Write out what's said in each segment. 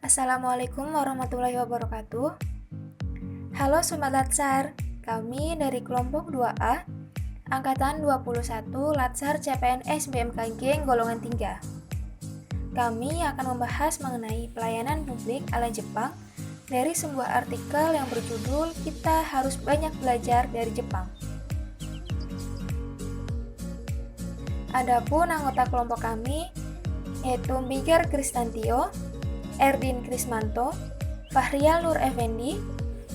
Assalamualaikum warahmatullahi wabarakatuh. Halo Sobat Latsar, kami dari kelompok 2A, Angkatan 21 Latsar CPNS BMKG golongan 3. Kami akan membahas mengenai pelayanan publik ala Jepang dari sebuah artikel yang berjudul Kita Harus Banyak Belajar dari Jepang. Adapun anggota kelompok kami yaitu Miguel Kristantio, Erdin Krismanto, Fahrial Nur Effendi,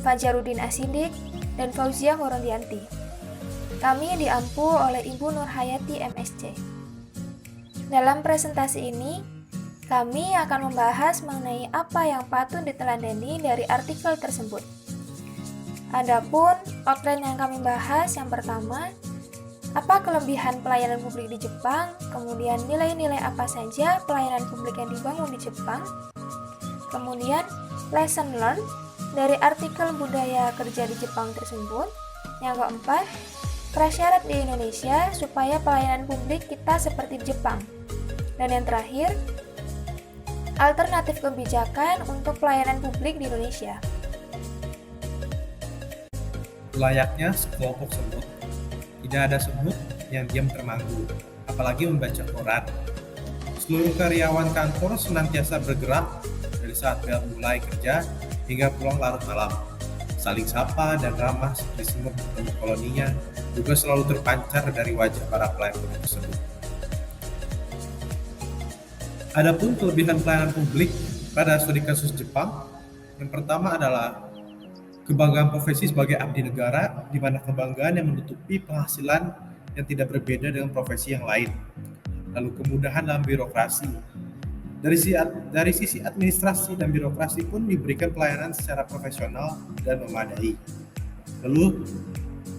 Fajarudin Asidik, dan Fauzia Horondianti. Kami diampu oleh Ibu Nurhayati MSc. Dalam presentasi ini, kami akan membahas mengenai apa yang patut diteladani dari artikel tersebut. Adapun outline yang kami bahas yang pertama, apa kelebihan pelayanan publik di Jepang, kemudian nilai-nilai apa saja pelayanan publik yang dibangun di Jepang, kemudian lesson learned dari artikel budaya kerja di Jepang tersebut. Yang keempat, prasyarat di Indonesia supaya pelayanan publik kita seperti di Jepang. Dan yang terakhir, alternatif kebijakan untuk pelayanan publik di Indonesia. Layaknya sekelompok semut, tidak ada semut yang diam termanggu, apalagi membaca koran. Seluruh karyawan kantor senantiasa bergerak dari saat bel mulai kerja hingga pulang larut malam. Saling sapa dan ramah seperti semut bertemu koloninya juga selalu terpancar dari wajah para pelayan publik tersebut. Adapun kelebihan pelayanan publik pada studi kasus Jepang, yang pertama adalah kebanggaan profesi sebagai abdi negara, di mana kebanggaan yang menutupi penghasilan yang tidak berbeda dengan profesi yang lain. Lalu kemudahan dalam birokrasi. Dari sisi administrasi dan birokrasi pun diberikan pelayanan secara profesional dan memadai. Lalu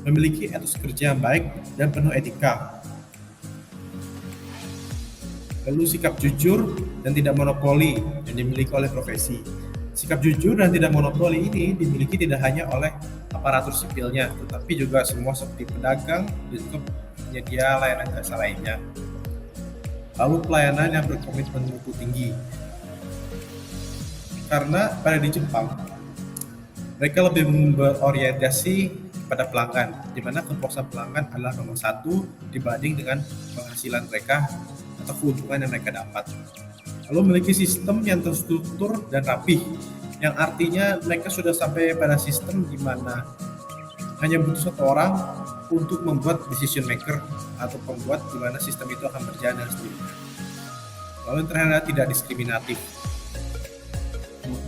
memiliki etos kerja yang baik dan penuh etika. Lalu sikap jujur dan tidak monopoli yang dimiliki oleh profesi. Sikap jujur dan tidak monopoli ini dimiliki tidak hanya oleh aparatur sipilnya, tetapi juga semua seperti pedagang dan juga penyedia layanan jasa lainnya. Lalu pelayanan yang berkomitmen mutu tinggi. Karena pada di Jepang, mereka lebih berorientasi pada pelanggan, di mana kepuasan pelanggan adalah nomor satu dibanding dengan penghasilan mereka atau keuntungan yang mereka dapat. Lalu memiliki sistem yang terstruktur dan rapih, yang artinya mereka sudah sampai pada sistem di mana hanya butuh satu orang untuk membuat decision maker atau pembuat di mana sistem itu akan berjalan dengan sendirinya. Lalu yang terakhir tidak diskriminatif.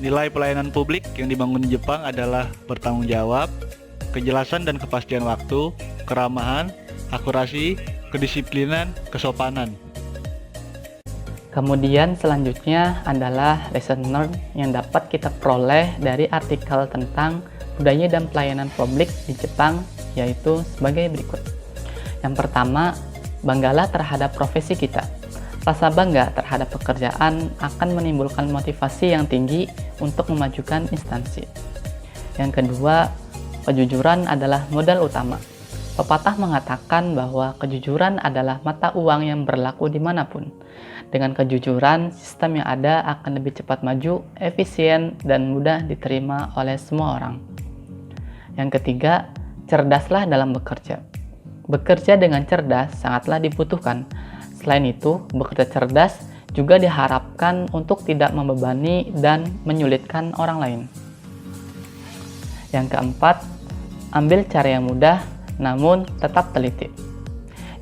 Nilai pelayanan publik yang dibangun di Jepang adalah bertanggung jawab, kejelasan dan kepastian waktu, keramahan, akurasi, kedisiplinan, kesopanan. Kemudian selanjutnya adalah lesson learned yang dapat kita peroleh dari artikel tentang budaya dan pelayanan publik di Jepang, yaitu sebagai berikut. Yang pertama, banggalah terhadap profesi kita. Rasa bangga terhadap pekerjaan akan menimbulkan motivasi yang tinggi untuk memajukan instansi. Yang kedua, kejujuran adalah modal utama. Pepatah mengatakan bahwa kejujuran adalah mata uang yang berlaku dimanapun. Dengan kejujuran, sistem yang ada akan lebih cepat maju, efisien, dan mudah diterima oleh semua orang. Yang ketiga, cerdaslah dalam bekerja. Bekerja dengan cerdas sangatlah dibutuhkan. Selain itu, bekerja cerdas juga diharapkan untuk tidak membebani dan menyulitkan orang lain. Yang keempat, ambil cara yang mudah namun tetap teliti.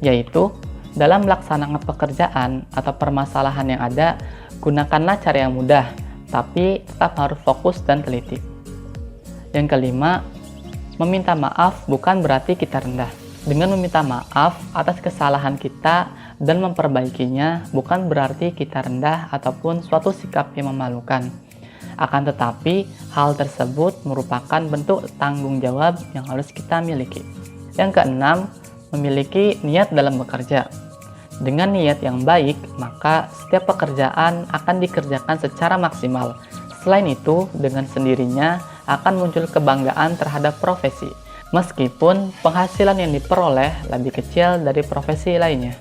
Yaitu, dalam melaksanakan pekerjaan atau permasalahan yang ada, gunakanlah cara yang mudah, tapi tetap harus fokus dan teliti. Yang kelima, meminta maaf bukan berarti kita rendah. Dengan meminta maaf atas kesalahan kita dan memperbaikinya bukan berarti kita rendah ataupun suatu sikap yang memalukan. Akan tetapi, hal tersebut merupakan bentuk tanggung jawab yang harus kita miliki. Yang keenam, memiliki niat dalam bekerja. Dengan niat yang baik, maka setiap pekerjaan akan dikerjakan secara maksimal. Selain itu, dengan sendirinya akan muncul kebanggaan terhadap profesi, meskipun penghasilan yang diperoleh lebih kecil dari profesi lainnya.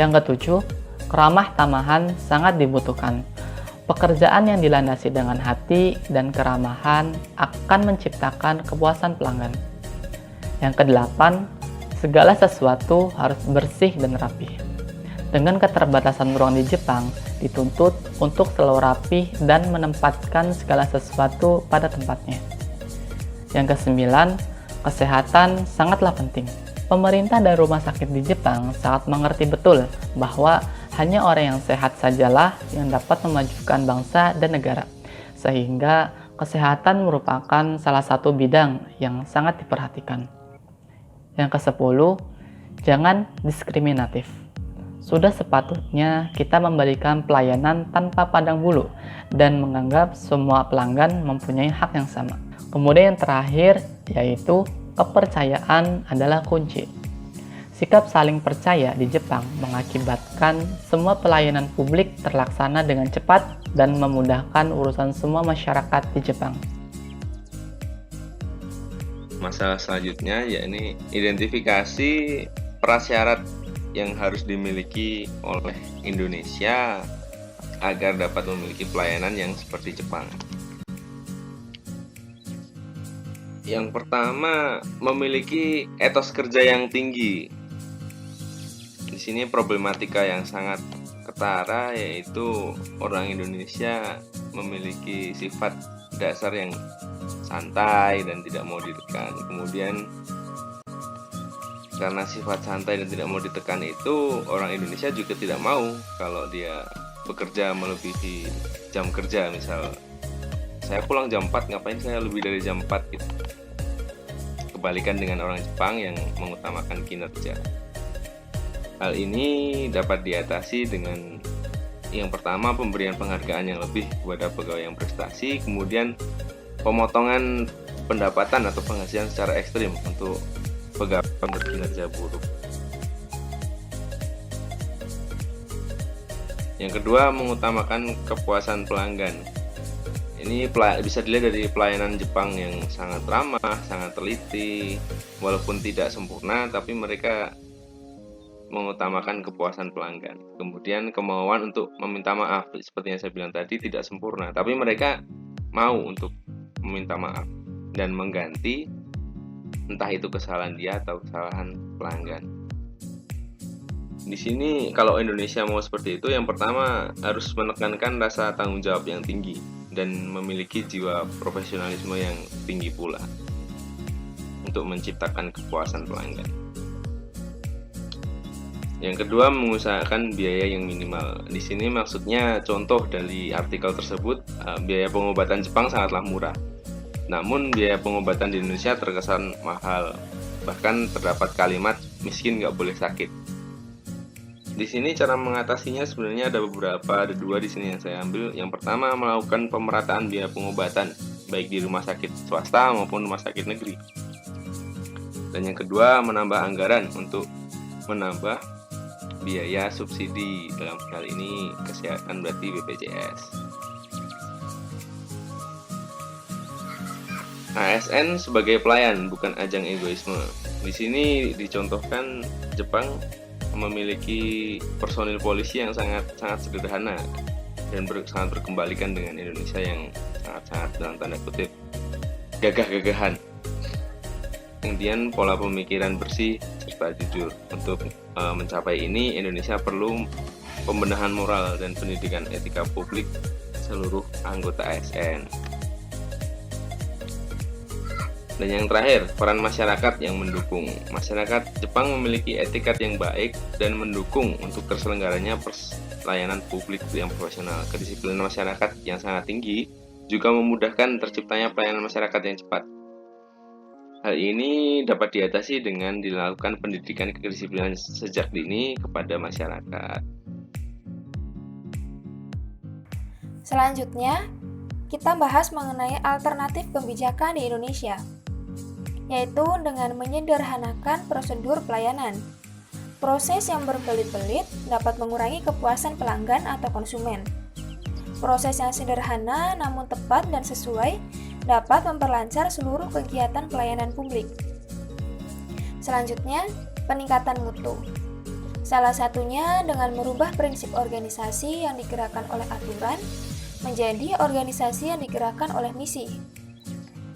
Yang ketujuh, keramah tamahan sangat dibutuhkan. Pekerjaan yang dilandasi dengan hati dan keramahan akan menciptakan kepuasan pelanggan. Yang kedelapan, segala sesuatu harus bersih dan rapih. Dengan keterbatasan ruang di Jepang, dituntut untuk selalu rapih dan menempatkan segala sesuatu pada tempatnya. Yang kesembilan, kesehatan sangatlah penting. Pemerintah dan rumah sakit di Jepang sangat mengerti betul bahwa hanya orang yang sehat sajalah yang dapat memajukan bangsa dan negara, sehingga kesehatan merupakan salah satu bidang yang sangat diperhatikan. Yang ke-10, jangan diskriminatif. Sudah sepatutnya kita memberikan pelayanan tanpa pandang bulu dan menganggap semua pelanggan mempunyai hak yang sama. Kemudian yang terakhir yaitu kepercayaan adalah kunci. Sikap saling percaya di Jepang mengakibatkan semua pelayanan publik terlaksana dengan cepat dan memudahkan urusan semua masyarakat di Jepang. Masalah selanjutnya yakni identifikasi prasyarat yang harus dimiliki oleh Indonesia agar dapat memiliki pelayanan yang seperti Jepang. Yang pertama, memiliki etos kerja yang tinggi. Di sini problematika yang sangat ketara yaitu orang Indonesia memiliki sifat dasar yang santai dan tidak mau ditekan. Kemudian karena sifat santai dan tidak mau ditekan itu, orang Indonesia juga tidak mau kalau dia bekerja melebihi jam kerja. Misal saya pulang jam 4, ngapain saya lebih dari jam 4 gitu. Kebalikan dengan orang Jepang yang mengutamakan kinerja. Hal ini dapat diatasi dengan yang pertama, pemberian penghargaan yang lebih kepada pegawai yang prestasi, kemudian pemotongan pendapatan atau penghasilan secara ekstrim untuk pegawai yang berkinerja buruk. Yang kedua, mengutamakan kepuasan pelanggan. Ini bisa dilihat dari pelayanan Jepang yang sangat ramah, sangat teliti, walaupun tidak sempurna, tapi mereka mengutamakan kepuasan pelanggan. Kemudian kemauan untuk meminta maaf, seperti yang saya bilang tadi, tidak sempurna, tapi mereka mau untuk meminta maaf dan mengganti entah itu kesalahan dia atau kesalahan pelanggan. Di sini kalau Indonesia mau seperti itu, yang pertama harus menekankan rasa tanggung jawab yang tinggi dan memiliki jiwa profesionalisme yang tinggi pula untuk menciptakan kepuasan pelanggan. Yang kedua, mengusahakan biaya yang minimal. Di sini maksudnya contoh dari artikel tersebut, biaya pengobatan Jepang sangatlah murah. Namun biaya pengobatan di Indonesia terkesan mahal. Bahkan terdapat kalimat miskin nggak boleh sakit. Di sini cara mengatasinya sebenarnya ada dua di sini yang saya ambil. Yang pertama, melakukan pemerataan biaya pengobatan baik di rumah sakit swasta maupun rumah sakit negeri. Dan yang kedua, menambah anggaran untuk menambah biaya subsidi, dalam hal ini kesehatan berarti BPJS. ASN sebagai pelayan, bukan ajang egoisme. Di sini dicontohkan Jepang memiliki personil polisi yang sangat sederhana dan sangat berkembalikan dengan Indonesia yang sangat dalam tanda kutip gagah-gagahan. Kemudian pola pemikiran bersih serta jujur. Untuk mencapai ini, Indonesia perlu pembenahan moral dan pendidikan etika publik seluruh anggota ASN. Dan yang terakhir, peran masyarakat yang mendukung. Masyarakat Jepang memiliki etikat yang baik dan mendukung untuk terselenggaranya pelayanan publik yang profesional. Kedisiplinan masyarakat yang sangat tinggi juga memudahkan terciptanya pelayanan masyarakat yang cepat. Hal ini dapat diatasi dengan dilakukan pendidikan kedisiplinan sejak dini kepada masyarakat. Selanjutnya, kita bahas mengenai alternatif kebijakan di Indonesia, yaitu dengan menyederhanakan prosedur pelayanan. Proses yang berbelit-belit dapat mengurangi kepuasan pelanggan atau konsumen. Proses yang sederhana namun tepat dan sesuai dapat memperlancar seluruh kegiatan pelayanan publik. Selanjutnya, peningkatan mutu. Salah satunya dengan merubah prinsip organisasi yang digerakkan oleh aturan menjadi organisasi yang digerakkan oleh misi.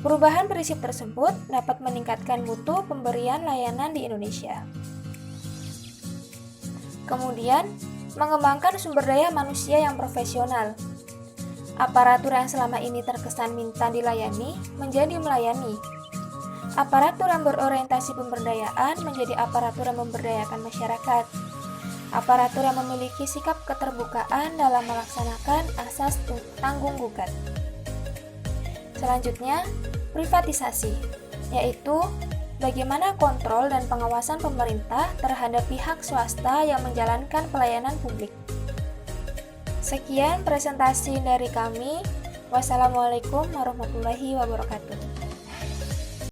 Perubahan prinsip tersebut dapat meningkatkan mutu pemberian layanan di Indonesia. Kemudian, mengembangkan sumber daya manusia yang profesional. Aparatur yang selama ini terkesan minta dilayani menjadi melayani. Aparatur yang berorientasi pemberdayaan menjadi aparatur yang memberdayakan masyarakat. Aparatur yang memiliki sikap keterbukaan dalam melaksanakan asas tanggung gugat. Selanjutnya, privatisasi, yaitu bagaimana kontrol dan pengawasan pemerintah terhadap pihak swasta yang menjalankan pelayanan publik. Sekian presentasi dari kami. Wassalamualaikum warahmatullahi wabarakatuh.